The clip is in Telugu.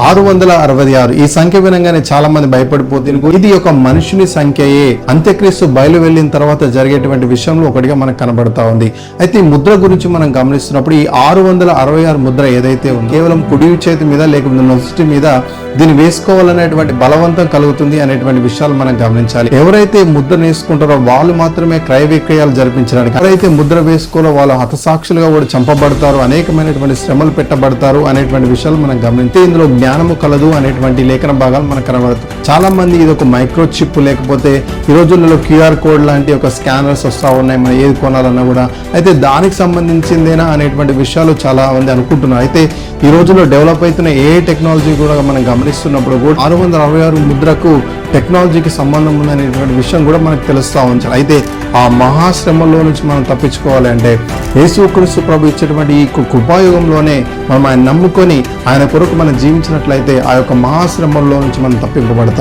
666 ఈ సంఖ్య వినంగానే చాలా మంది భయపడిపోతుంది. ఇది ఒక మనుషుని సంఖ్యయే. అంత్యక్రీస్తు బయలు వెళ్ళిన తర్వాత జరిగేటువంటి విషయంలో ఒకటిగా మనకు కనబడతా ఉంది. అయితే ఈ ముద్ర గురించి మనం గమనిస్తున్నప్పుడు ఈ 666 ముద్ర ఏదైతే ఉందో కేవలం కుడి చేతి మీద లేకపోతే నొసటి మీద దీన్ని వేసుకోవాలనేటువంటి బలవంతం కలుగుతుంది అనేటువంటి విషయాలు మనం గమనించాలి. ఎవరైతే ముద్ర వేసుకుంటారో వాళ్ళు మాత్రమే క్రయ విక్రయాలు జరిపించడానికి, ఎవరైతే ముద్ర వేసుకోవాలో వాళ్ళు హతసాక్షులుగా కూడా చంపబడతారు, అనేకమైనటువంటి శ్రమలు పెట్టబడతారు అనేటువంటి విషయాలు మనం గమనించి ఇందులో జ్ఞానము కలదు అనేటువంటి లేఖన భాగాలు మనకు కనబడతాయి. చాలా మంది ఇది ఒక మైక్రో చిప్ లేకపోతే ఈ రోజుల్లో QR కోడ్ లాంటి ఒక స్కానర్స్ వస్తూ ఉన్నాయి, మనం ఏది కొనాలన్నా కూడా. అయితే దానికి సంబంధించిందేనా అనేటువంటి విషయాలు చాలా మంది అనుకుంటున్నారు. అయితే ఈ రోజుల్లో డెవలప్ అవుతున్న ఏ టెక్నాలజీ కూడా మనం గమనిస్తున్నప్పుడు కూడా 666 ముద్రకు టెక్నాలజీకి సంబంధం ఉందనేటువంటి విషయం కూడా మనకు తెలుస్తూ ఉంచాలి. అయితే ఆ మహాశ్రమంలో నుంచి మనం తప్పించుకోవాలి అంటే యేసుక్రీస్తు ప్రభు ఇచ్చేటువంటి ఈ కృపాయుగంలోనే మనం ఆయన నమ్ముకొని ఆయన కొరకు మనం జీవించినట్లయితే ఆ యొక్క మహాశ్రమంలో నుంచి మనం తప్పింపబడతాం.